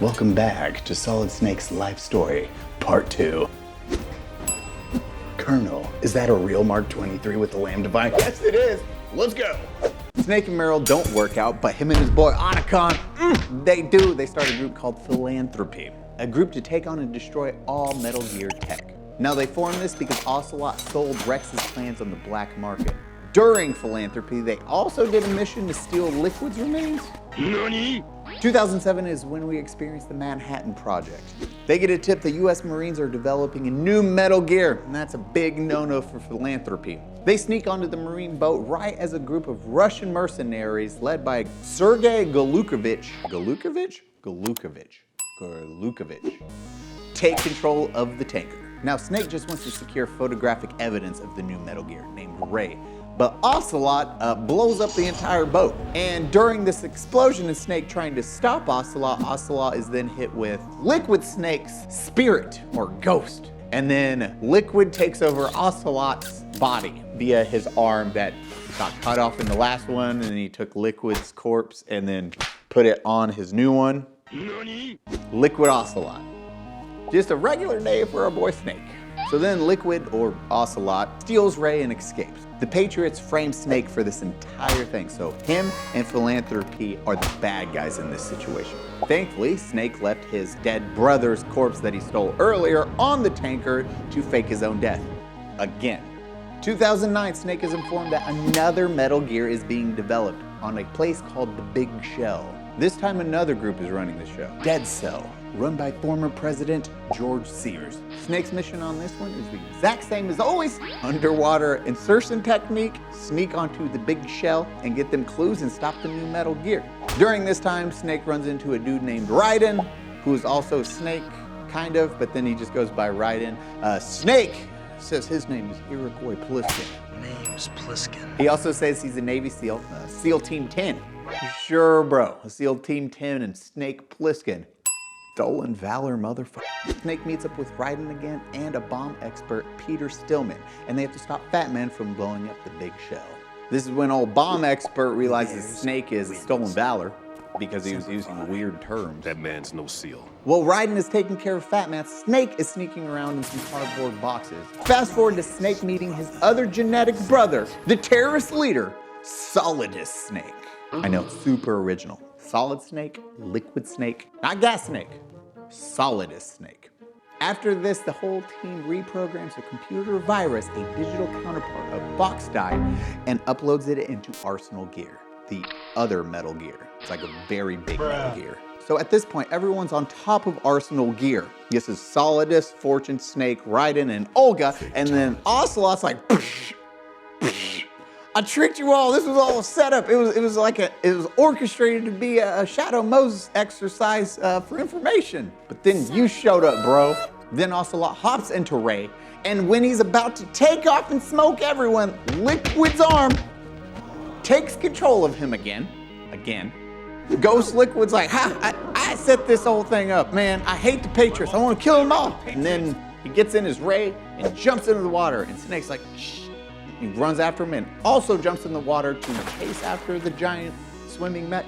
Welcome back to Solid Snake's life story, part 2. Colonel, is that a real Mark 23 with the Lamb Divine? Yes, it is. Let's go. Snake and Meryl don't work out, but him and his boy Otacon, they do. They start a group called Philanthropy, a group to take on and destroy all Metal Gear tech. Now they formed this because Ocelot sold Rex's plans on the black market. During Philanthropy, they also did a mission to steal Liquid's remains. Nani? 2007 is when we experience the Manhattan Project. They get a tip the US Marines are developing a new Metal Gear, and that's a big no-no for Philanthropy. They sneak onto the Marine boat right as a group of Russian mercenaries led by Sergei Galukovich take control of the tanker. Now Snake just wants to secure photographic evidence of the new Metal Gear named Ray. But Ocelot blows up the entire boat. And during this explosion and Snake trying to stop Ocelot, Ocelot is then hit with Liquid Snake's spirit or ghost. And then Liquid takes over Ocelot's body via his arm that got cut off in the last one, and then he took Liquid's corpse and then put it on his new one. Nani? Liquid Ocelot. Just a regular day for our boy Snake. So then Liquid, or Ocelot, steals Ray and escapes. The Patriots frame Snake for this entire thing, so him and Philanthropy are the bad guys in this situation. Thankfully, Snake left his dead brother's corpse that he stole earlier on the tanker to fake his own death. Again. 2009, Snake is informed that another Metal Gear is being developed on a place called the Big Shell. This time another group is running the show, Dead Cell, run by former President George Sears. Snake's mission on this one is the exact same as always. Underwater insertion technique, sneak onto the Big Shell and get them clues and stop the new Metal Gear. During this time, Snake runs into a dude named Raiden, who is also Snake, kind of, but then he just goes by Raiden. Snake says his name is Iroquois Pliskin. Name's Pliskin. He also says he's a Navy SEAL, SEAL Team 10. Sure, bro, a SEAL Team 10 and Snake Pliskin. Stolen valor, motherfucker. Snake meets up with Raiden again and a bomb expert, Peter Stillman, and they have to stop Fat Man from blowing up the Big Shell. This is when old bomb expert realizes Snake is stolen valor because he was using weird terms. That man's no SEAL. While Raiden is taking care of Fat Man, Snake is sneaking around in some cardboard boxes. Fast forward to Snake meeting his other genetic brother, the terrorist leader, Solidus Snake. I know, super original. Solid Snake, Liquid Snake, not Gas Snake, Solidus Snake. After this, the whole team reprograms a computer virus, a digital counterpart of Boxdye, and uploads it into Arsenal Gear, the other Metal Gear. It's like a very big Metal Gear. So at this point, everyone's on top of Arsenal Gear. This is Solidus, Fortune, Snake, Raiden, and Olga, and then Ocelot's like, psh, psh. I tricked you all. This was all a setup. It was orchestrated to be a Shadow Moses exercise for information. But then you showed up, bro. Then Ocelot hops into Ray, and when he's about to take off and smoke everyone, Liquid's arm takes control of him again. Ghost Liquid's like, I set this whole thing up, man. I hate the Patriots. I want to kill them all. And then he gets in his Ray and jumps into the water, and Snake's like, shh. He runs after him and also jumps in the water to chase after the giant swimming mech.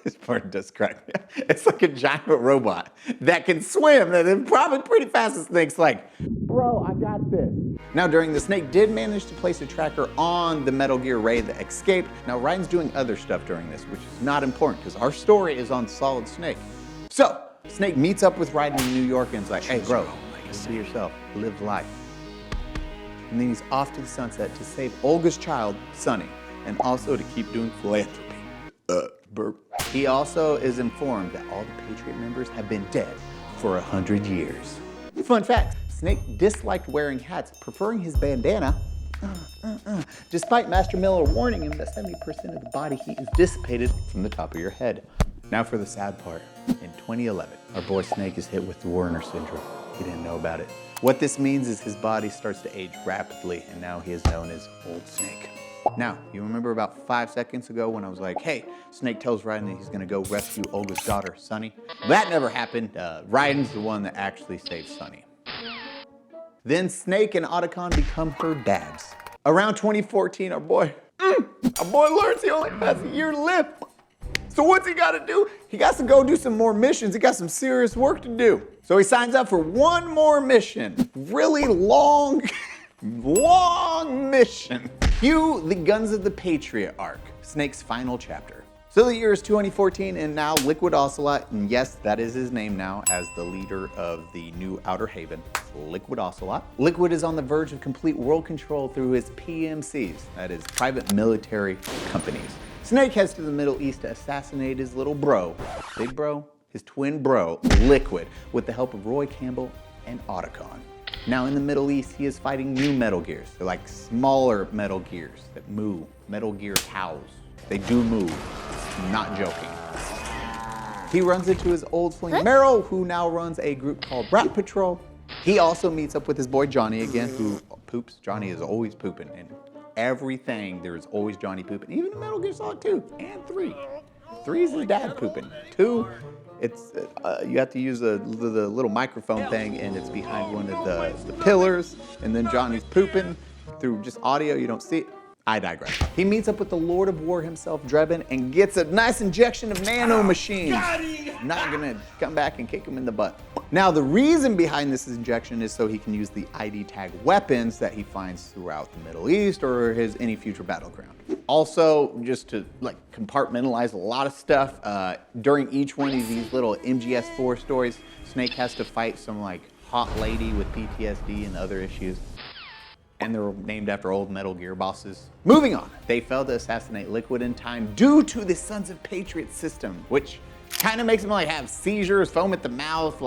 This part does crack me up. It's like a giant robot that can swim, and it's probably pretty fast. As Snake's like, bro, I got this. Now during the Snake did manage to place a tracker on the Metal Gear Ray that escaped. Now Raiden's doing other stuff during this, which is not important because our story is on Solid Snake. So Snake meets up with Raiden in New York and is like, hey bro, just be yourself, live life. And then he's off to the sunset to save Olga's child, Sonny, and also to keep doing philanthropy. Burp. He also is informed that all the Patriot members have been dead for 100 years. Fun fact, Snake disliked wearing hats, preferring his bandana, despite Master Miller warning him that 70% of the body heat is dissipated from the top of your head. Now for the sad part. In 2011, our boy Snake is hit with the Werner syndrome. He didn't know about it. What this means is his body starts to age rapidly, and now he is known as Old Snake. Now, you remember about 5 seconds ago when I was like, hey, Snake tells Raiden that he's gonna go rescue Olga's daughter, Sonny? That never happened. Raiden's the one that actually saved Sonny. Then Snake and Otacon become her dads. Around 2014, our boy learns he only has a year to live. So what's he got to do? He got to go do some more missions. He got some serious work to do. So he signs up for one more mission. Really long, long mission. Cue the Guns of the Patriot arc, Snake's final chapter. So the year is 2014, and now Liquid Ocelot, and yes, that is his name now as the leader of the new Outer Haven, Liquid Ocelot. Liquid is on the verge of complete world control through his PMCs, that is, private military companies. Snake heads to the Middle East to assassinate his little bro, big bro, his twin bro, Liquid, with the help of Roy Campbell and Otacon. Now in the Middle East, he is fighting new Metal Gears. They're like smaller Metal Gears that moo, Metal Gear cows. They do move, not joking. He runs into his old fling Meryl, who now runs a group called Rat Patrol. He also meets up with his boy Johnny again, who poops. Johnny is always pooping. In everything, there is always Johnny pooping. Even in Metal Gear Solid 2 and 3. 3 is his dad pooping. 2, it's you have to use the little microphone thing, and it's behind one of the pillars, and then Johnny's pooping through just audio. You don't see it. I digress. He meets up with the Lord of War himself, Drebin, and gets a nice injection of nano machines. Not gonna come back and kick him in the butt. Now, the reason behind this injection is so he can use the ID tag weapons that he finds throughout the Middle East or any future battleground. Also, just to compartmentalize a lot of stuff, during each one of these little MGS4 stories, Snake has to fight some hot lady with PTSD and other issues. And they're named after old Metal Gear bosses. Moving on, they failed to assassinate Liquid in time due to the Sons of Patriot system, which kind of makes him have seizures, foam at the mouth,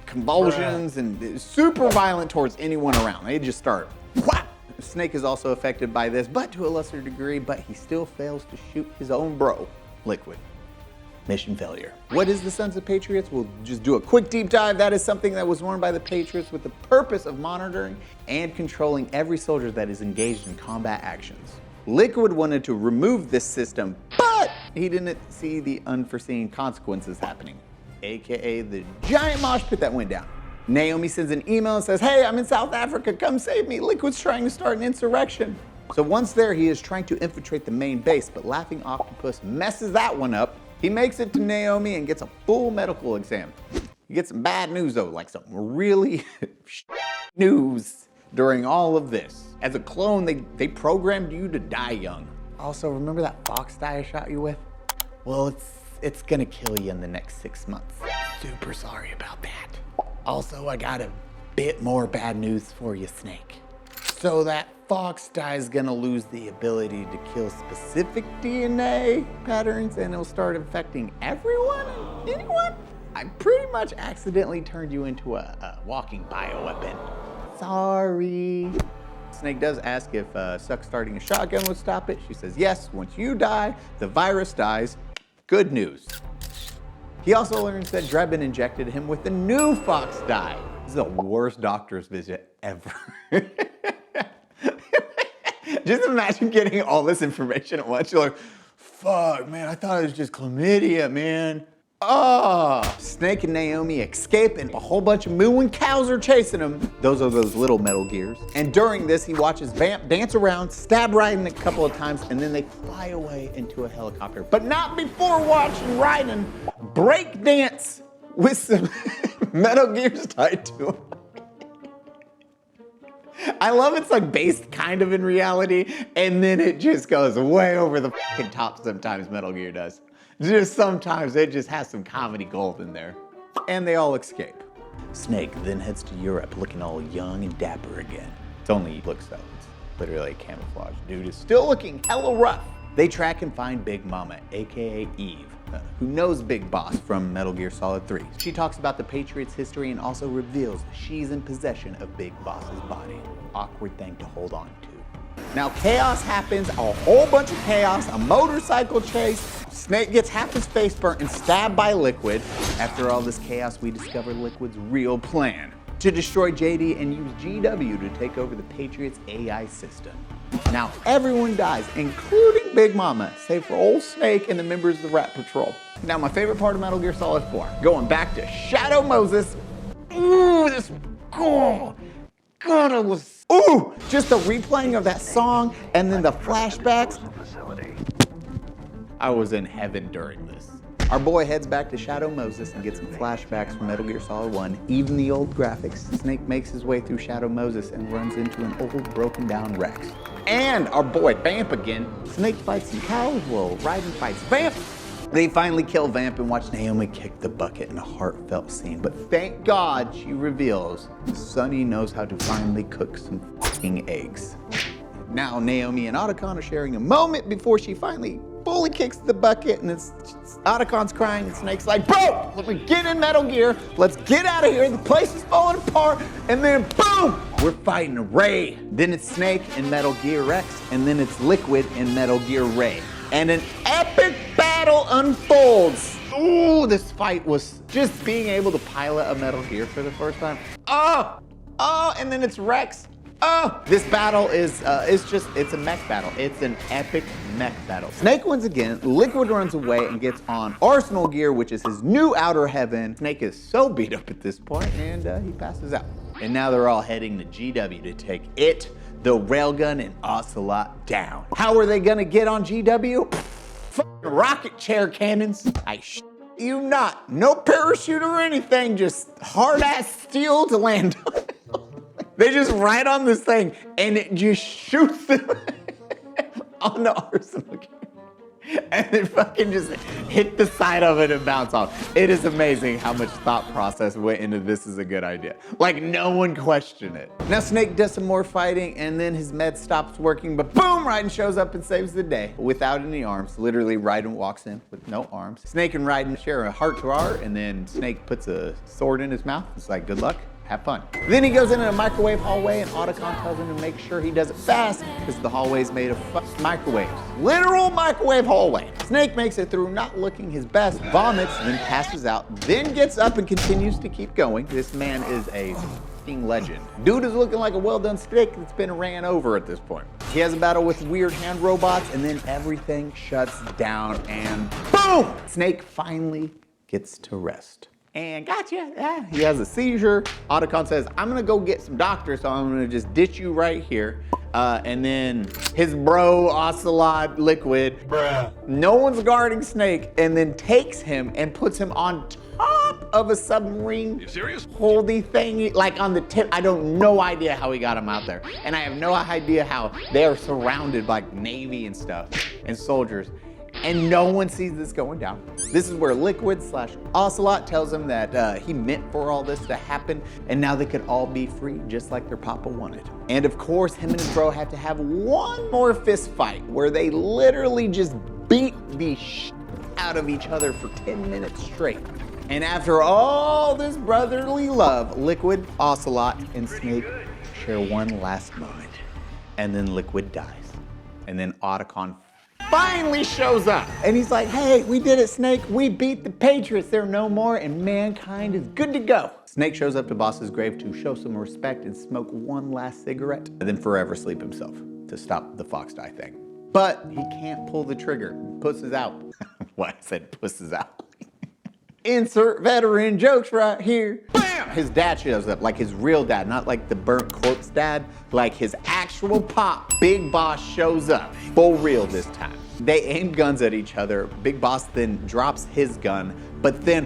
convulsions, and super violent towards anyone around. They just start whap. Snake is also affected by this, but to a lesser degree, but he still fails to shoot his own bro, Liquid. Mission failure. What is the Sons of Patriots? We'll just do a quick deep dive. That is something that was worn by the Patriots with the purpose of monitoring and controlling every soldier that is engaged in combat actions. Liquid wanted to remove this system, but he didn't see the unforeseen consequences happening, AKA the giant mosh pit that went down. Naomi sends an email and says, "Hey, I'm in South Africa, come save me. Liquid's trying to start an insurrection." So once there, he is trying to infiltrate the main base, but Laughing Octopus messes that one up. He makes it to Naomi and gets a full medical exam. He gets some bad news though, some really news during all of this. As a clone, they programmed you to die young. Also, remember that fox dye I shot you with? Well, it's gonna kill you in the next 6 months. Super sorry about that. Also, I got a bit more bad news for you, Snake. So that fox dye is gonna lose the ability to kill specific DNA patterns, and it'll start infecting everyone and anyone? I pretty much accidentally turned you into a walking bioweapon. Sorry. Snake does ask if Suck starting a shotgun would stop it. She says yes, once you die, the virus dies. Good news. He also learns that Drebin injected him with the new fox dye. This is the worst doctor's visit ever. Just imagine getting all this information at once. You're like, fuck, man, I thought it was just chlamydia, man. Oh, Snake and Naomi escape, and a whole bunch of mooing cows are chasing him. Those are those little Metal Gears. And during this, he watches Vamp dance around, stab Raiden a couple of times, and then they fly away into a helicopter. But not before watching Raiden break dance with some Metal Gears tied to him. I love it's based kind of in reality, and then it just goes way over the fucking top sometimes, Metal Gear does. Just sometimes it just has some comedy gold in there. And they all escape. Snake then heads to Europe looking all young and dapper again. It's only he looks so. It's literally camouflage. Dude is still looking hella rough. They track and find Big Mama, AKA Eve, who knows Big Boss from Metal Gear Solid 3. She talks about the Patriots' history and also reveals she's in possession of Big Boss's body. Awkward thing to hold on to. Now chaos happens, a whole bunch of chaos, a motorcycle chase. Snake gets half his face burnt and stabbed by Liquid. After all this chaos, we discover Liquid's real plan: to destroy JD and use GW to take over the Patriots' AI system. Now everyone dies, including Big Mama, save for old Snake and the members of the Rat Patrol. Now my favorite part of Metal Gear Solid 4, going back to Shadow Moses. Ooh, this, oh, God, it was, ooh, just the replaying of that song and then the flashbacks. I was in heaven during this. Our boy heads back to Shadow Moses and gets some flashbacks from Metal Gear Solid 1. Even the old graphics, Snake makes his way through Shadow Moses and runs into an old broken down Rex. And our boy Vamp again. Snake fights some cows while Raiden fights Vamp. They finally kill Vamp and watch Naomi kick the bucket in a heartfelt scene. But thank God she reveals Sonny knows how to finally cook some fucking eggs. Now Naomi and Otacon are sharing a moment before she finally fully kicks the bucket, and Otacon's crying and Snake's like, bro, let me get in Metal Gear. Let's get out of here. The place is falling apart. And then boom, we're fighting Ray. Then it's Snake in Metal Gear Rex, and then it's Liquid in Metal Gear Ray. And an epic battle unfolds. Ooh, this fight was just being able to pilot a Metal Gear for the first time. Oh, and then it's Rex. Oh, this battle is, it's a mech battle. It's an epic mech battle. Snake wins again, Liquid runs away and gets on Arsenal gear, which is his new outer heaven. Snake is so beat up at this point, and he passes out. And now they're all heading to GW to take it, the Railgun, and Ocelot down. How are they gonna get on GW? Fucking rocket chair cannons. You not. No parachute or anything, just hard-ass steel to land on. They just ride on this thing and it just shoots them on the Arsenal gear. And they fucking just hit the side of it and bounce off. It is amazing how much thought process went into this is a good idea. Like, no one questioned it. Now Snake does some more fighting and then his med stops working, but boom, Raiden shows up and saves the day without any arms. Literally, Raiden walks in with no arms. Snake and Raiden share a heart-to-heart, and then Snake puts a sword in his mouth. It's like, good luck. Have fun. Then he goes into a microwave hallway and Otacon tells him to make sure he does it fast because the hallway is made of microwaves. Literal microwave hallway. Snake makes it through not looking his best, vomits, then passes out, then gets up and continues to keep going. This man is a fucking legend. Dude is looking like a well-done steak that's been ran over at this point. He has a battle with weird hand robots and then everything shuts down and boom! Snake finally gets to rest. And gotcha, yeah. He has a seizure. Otacon says, I'm gonna go get some doctors, so I'm gonna just ditch you right here. And then his bro, Ocelot, Liquid, bruh. No one's guarding Snake, and then takes him and puts him on top of a submarine. You serious? Holdy thingy, like on the tip. I don't no idea how he got him out there. And I have no idea how they are surrounded by Navy and stuff and soldiers. And no one sees this going down. This is where Liquid/Ocelot tells him that he meant for all this to happen, and now they could all be free just like their papa wanted. And of course, him and his bro have to have one more fist fight where they literally just beat the shit out of each other for 10 minutes straight. And after all this brotherly love, Liquid, Ocelot, and Snake share one last moment. And then Liquid dies. And then Otacon finally shows up. And he's like, hey, we did it, Snake. We beat the Patriots. They're no more, and mankind is good to go. Snake shows up to Boss's grave to show some respect and smoke one last cigarette, and then forever sleep himself to stop the fox die thing. But he can't pull the trigger. Pusses out. Why I said pusses out. Insert veteran jokes right here. Bam! His dad shows up, like his real dad, not like the burnt corpse dad, like his actual pop. Big Boss shows up, full real this time. They aim guns at each other. Big Boss then drops his gun, but then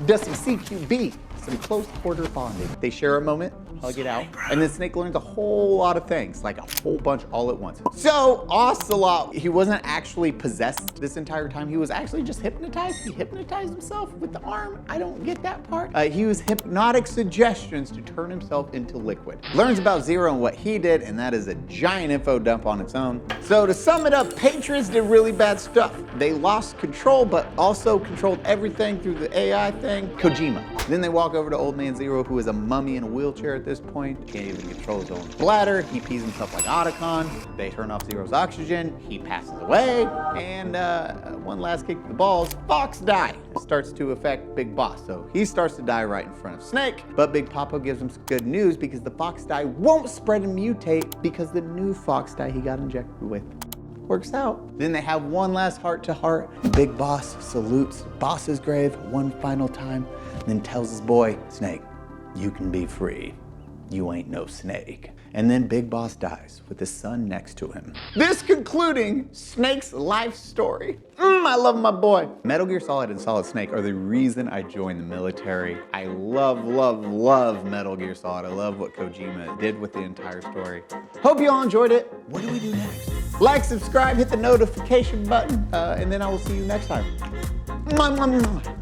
does some CQB, some close quarter bonding. They share a moment, hug it out, and then Snake learns a whole lot of things, like a whole bunch all at once. So Ocelot, he wasn't actually possessed this entire time. He was actually just hypnotized. He hypnotized himself with the arm. I don't get that part. He used hypnotic suggestions to turn himself into Liquid. Learns about Zero and what he did, and that is a giant info dump on its own. So to sum it up, Patriots did really bad stuff. They lost control, but also controlled everything through the AI thing, Kojima. Then they walk over to Old Man Zero, who is a mummy in a wheelchair at this point. Can't even control his own bladder. He pees himself like Otacon. They turn off Zero's oxygen. He passes away. And one last kick to the balls, Fox die. It starts to affect Big Boss. So he starts to die right in front of Snake. But Big Papa gives him some good news because the Fox die won't spread and mutate because the new Fox die he got injected with works out. Then they have one last heart-to-heart. Big Boss salutes Boss's grave one final time, and then tells his boy, Snake, you can be free. You ain't no snake. And then Big Boss dies with his son next to him. This concluding Snake's life story. I love my boy. Metal Gear Solid and Solid Snake are the reason I joined the military. I love, love, love Metal Gear Solid. I love what Kojima did with the entire story. Hope you all enjoyed it. What do we do next? Like, subscribe, hit the notification button, and then I will see you next time. Mwah, mwah, mwah.